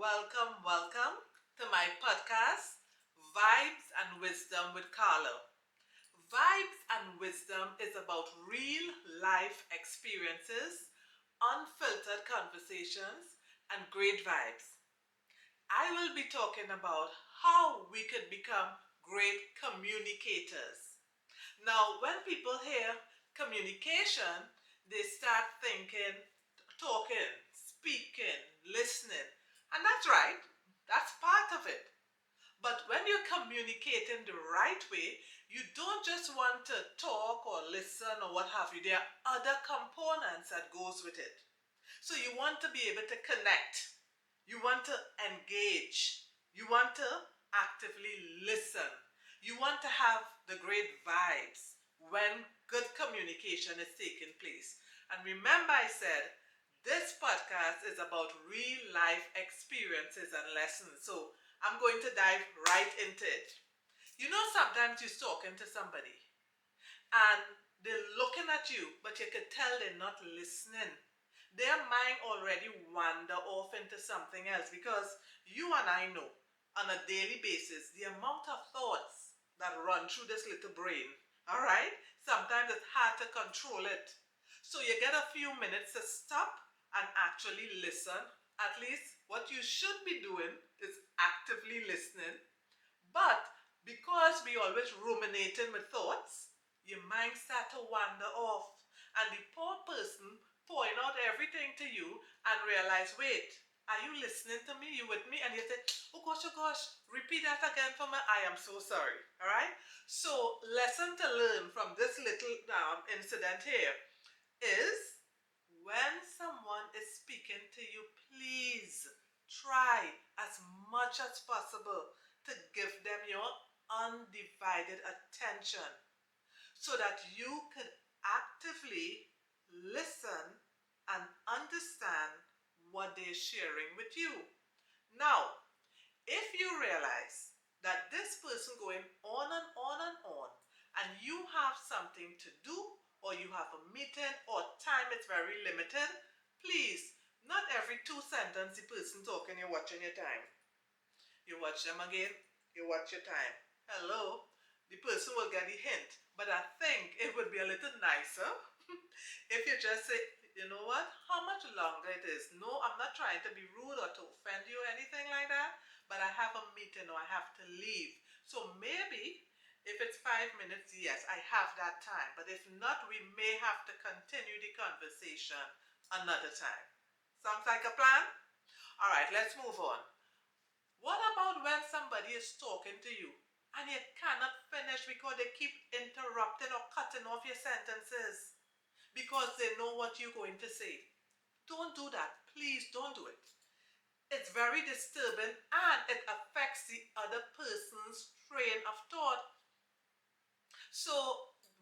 Welcome to my podcast, Vibes and Wisdom with Carlo. Vibes and Wisdom is about real life experiences, unfiltered conversations, and great vibes. I will be talking about how we could become great communicators. Now, when people hear communication, they start thinking talking, speaking, listening. And that's right, that's part of it. But when you're communicating the right way, you don't just want to talk or listen or what have you. There are other components that goes with it. So you want to be able to connect. You want to engage. You want to actively listen. You want to have the great vibes when good communication is taking place. And remember, I said this podcast is about real life experiences and lessons. So I'm going to dive right into it. You know, sometimes you're talking to somebody and they're looking at you, but you can tell they're not listening. Their mind already wander off into something else because you and I know on a daily basis the amount of thoughts that run through this little brain. All right? Sometimes it's hard to control it. So you get a few minutes to stop and actually listen. At least what you should be doing is actively listening. But because we always ruminating with thoughts, your mind start to wander off. And the poor person point out everything to you and realize, wait, are you listening to me? You with me? And you say, oh gosh, repeat that again for me. I am so sorry. All right? So, lesson to learn from this little incident here is when someone is speaking to you, please try as much as possible to give them your undivided attention so that you could actively listen and understand what they're sharing with you. Now, if you realize that this person going on and on and on, and you have something to do, or you have a meeting, or time is very limited, please, not every two sentences the person talking, you're watching your time. You watch them again, you watch your time. Hello, the person will get the hint. But I think it would be a little nicer if you just say, you know what, how much longer it is. No, I'm not trying to be rude or to offend you or anything like that, but I have a meeting or I have to leave. So maybe if it's 5 minutes, yes, I have that time. But if not, we may have to continue the conversation another time. Sounds like a plan? All right, let's move on. What about when somebody is talking to you and you cannot finish because they keep interrupting or cutting off your sentences because they know what you're going to say? Don't do that. Please don't do it. It's very disturbing and it affects the other person's train of thought. So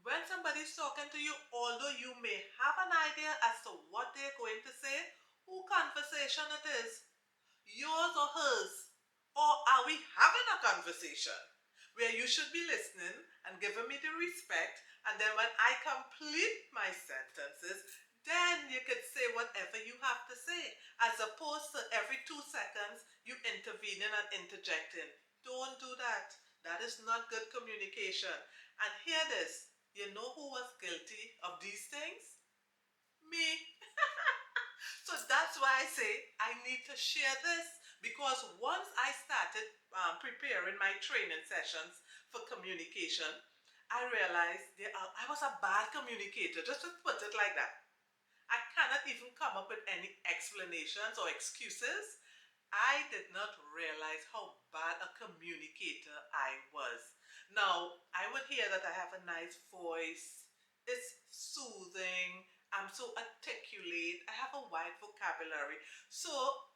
when somebody's talking to you, although you may have an idea as to what they're going to say, who conversation it is, yours or hers, or are we having a conversation where you should be listening and giving me the respect, and then when I complete my sentences, then you could say whatever you have to say, as opposed to every 2 seconds you intervening and interjecting. Don't do that. That is not good communication. And hear this, you know who was guilty of these things? Me. So that's why I say I need to share this, because once I started preparing my training sessions for communication, I realized I was a bad communicator, just to put it like that. I cannot even come up with any explanations or excuses. I did not realize how bad a communicator I was. Now, I would hear that I have a nice voice, it's soothing, I'm so articulate, I have a wide vocabulary. So,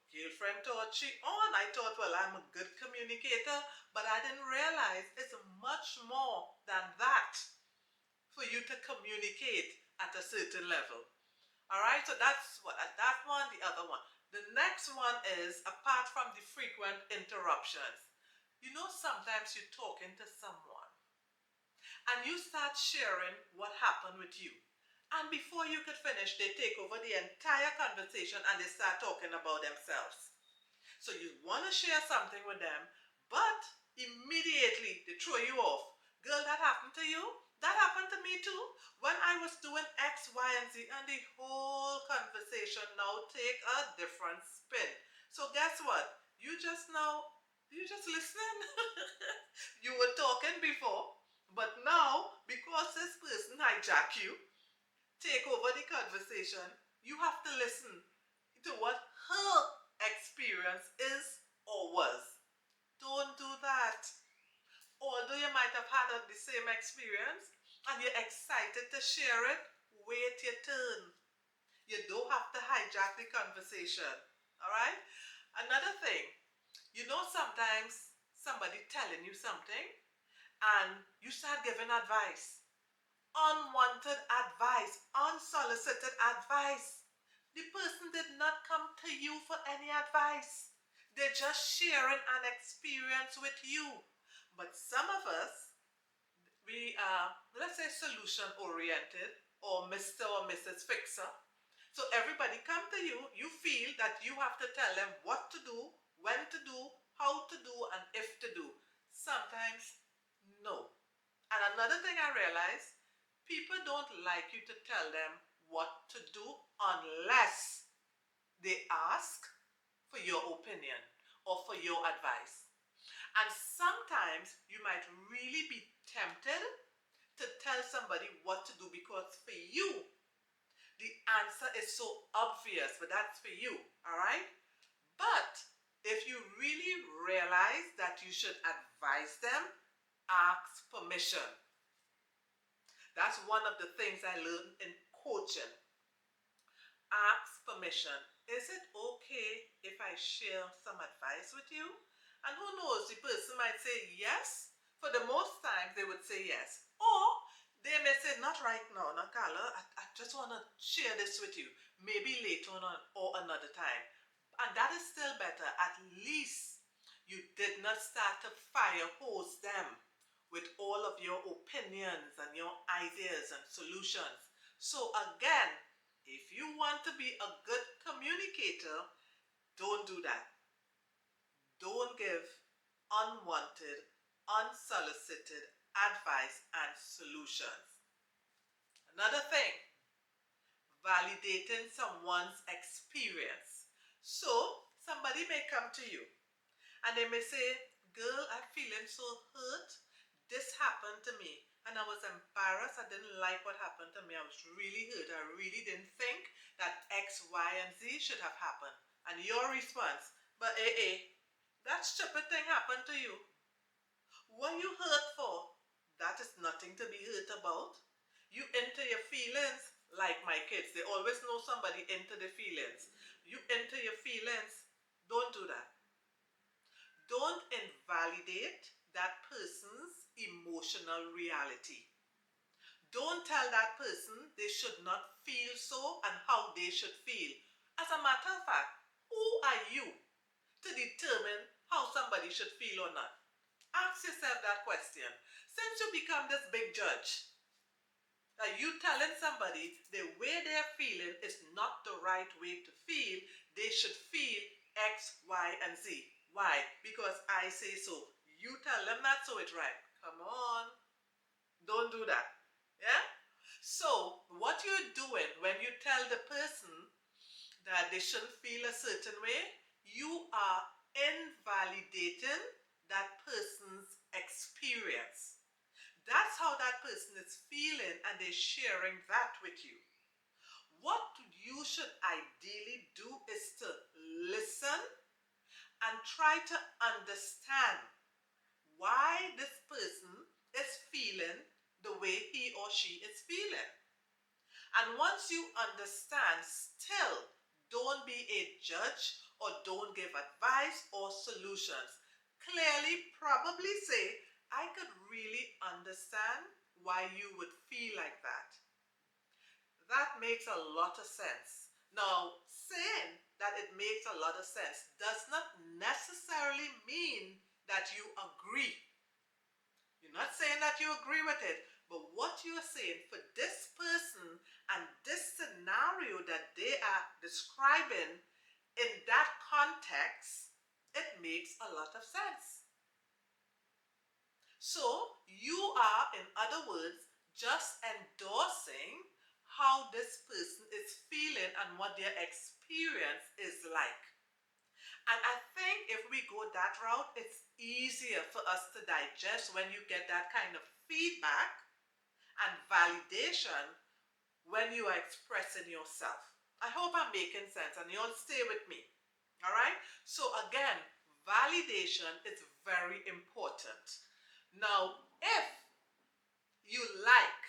girlfriend thought she on. I thought, well, I'm a good communicator, but I didn't realize it's much more than that for you to communicate at a certain level. All right, so that's what that one, the other one. The next one is apart from the frequent interruptions. You know, sometimes you're talking to someone and you start sharing what happened with you. And before you could finish, they take over the entire conversation and they start talking about themselves. So you want to share something with them, but immediately they throw you off. Girl, that happened to you? That happened to me too. When I was doing X, Y, and Z, and the whole conversation now take a different spin. So guess what? You just listening. You were talking before, but now because this person hijack you, take over the conversation, you have to listen to what her experience is or was. Don't do that. Although you might have had the same experience and you're excited to share it, wait your turn. You don't have to hijack the conversation. All right? Another thing, sometimes somebody telling you something and you start giving advice. Unwanted advice, unsolicited advice. The person did not come to you for any advice. They're just sharing an experience with you. But some of us, we are, let's say, solution oriented or Mr. or Mrs. Fixer. So everybody come to you, you feel that you have to tell them what to do, when to do, how to do, and if to do. Sometimes, no. And another thing I realize, people don't like you to tell them what to do unless they ask for your opinion or for your advice. And sometimes you might really be tempted to tell somebody what to do because for you, the answer is so obvious, but that's for you, all right? But if you really realize that you should advise them, ask permission. That's one of the things I learned in coaching. Ask permission. Is it okay if I share some advice with you? And who knows, the person might say yes. For the most time, they would say yes. Or they may say, not right now, Nakala, I just want to share this with you. Maybe later on or another time. And that is still better. At least you did not start to fire hose them with all of your opinions and your ideas and solutions. So again, if you want to be a good communicator, don't do that. Don't give unwanted, unsolicited advice and solutions. Another thing, validating someone's experience. So, somebody may come to you and they may say, girl, I'm feeling so hurt. This happened to me and I was embarrassed. I didn't like what happened to me. I was really hurt. I really didn't think that X, Y, and Z should have happened. And your response, but that stupid thing happened to you. What you hurt for? That is nothing to be hurt about. You enter your feelings like my kids. They always know somebody into the feelings. You enter your feelings. Don't do that. Don't invalidate that person's emotional reality. Don't tell that person they should not feel so and how they should feel. As a matter of fact, who are you to determine how somebody should feel or not? Ask yourself that question. Since you become this big judge, that you telling somebody the way they're feeling is not the right way to feel, they should feel X, Y, and Z. Why? Because I say so. You tell them that so it's right. Come on. Don't do that. Yeah? So, what you're doing when you tell the person that they shouldn't feel a certain way, you are invalidating that person's experience. That's how that person is feeling and they're sharing that with you. What you should ideally do is to listen and try to understand why this person is feeling the way he or she is feeling. And once you understand, still don't be a judge or don't give advice or solutions. Clearly, probably say, I could really understand why you would feel like that. That makes a lot of sense. Now, saying that it makes a lot of sense does not necessarily mean that you agree. You're not saying that you agree with it, but what you're saying for this person and this scenario that they are describing in that context, makes a lot of sense. So you are, in other words, just endorsing how this person is feeling and what their experience is like. And I think if we go that route, it's easier for us to digest when you get that kind of feedback and validation when you are expressing yourself. I hope I'm making sense and you'll stay with me. All right? So again, validation is very important. Now, if you like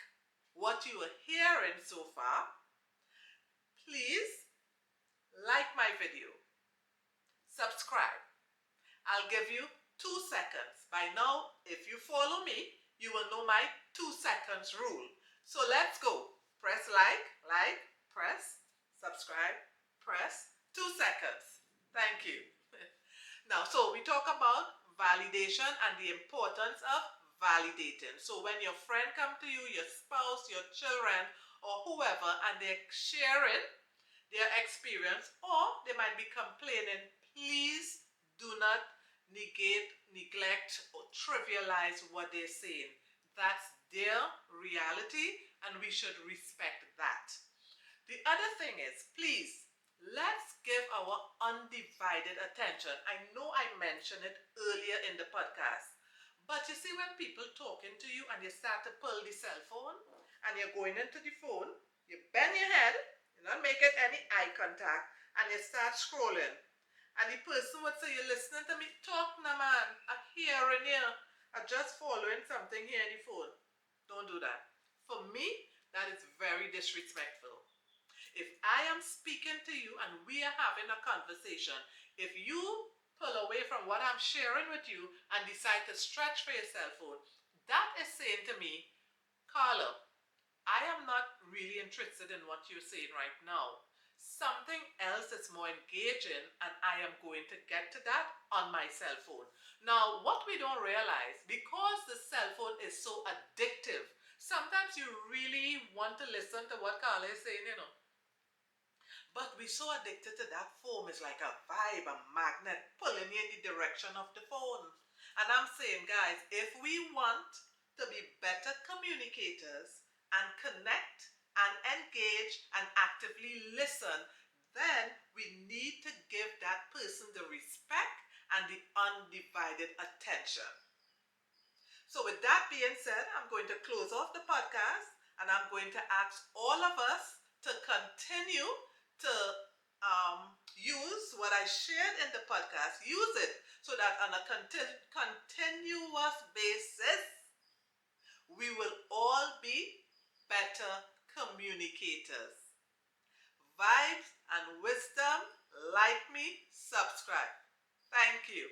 what you are hearing so far, please like my video, subscribe. I'll give you 2 seconds. By now, if you follow me, you will know my 2 seconds rule. So let's go. Press like, press, subscribe, press, 2 seconds. Thank you. Now, so we talk about validation and the importance of validating. So when your friend come to you, your spouse, your children, or whoever, and they're sharing their experience, or they might be complaining, please do not negate, neglect, or trivialize what they're saying. That's their reality, and we should respect that. The other thing is, please, let's give our undivided attention. I know I mentioned it earlier in the podcast, but you see when people talking to you and you start to pull the cell phone and you're going into the phone, you bend your head, you're not making any eye contact, and you start scrolling. And the person would say, you're listening to me talk now, man. I'm hearing you. I'm just following something here in the phone. Don't do that. For me, that is very disrespectful. If I am speaking to you and we are having a conversation, if you pull away from what I'm sharing with you and decide to stretch for your cell phone, that is saying to me, Carla, I am not really interested in what you're saying right now. Something else is more engaging and I am going to get to that on my cell phone. Now, what we don't realize, because the cell phone is so addictive, sometimes you really want to listen to what Carla is saying, but we're so addicted to that phone. It's like a vibe, a magnet pulling you in the direction of the phone. And I'm saying, guys, if we want to be better communicators and connect and engage and actively listen, then we need to give that person the respect and the undivided attention. So with that being said, I'm going to close off the podcast and I'm going to ask all of us to continue to use what I shared in the podcast, use it so that on a continuous basis, we will all be better communicators. Vibes and wisdom, like me, subscribe. Thank you.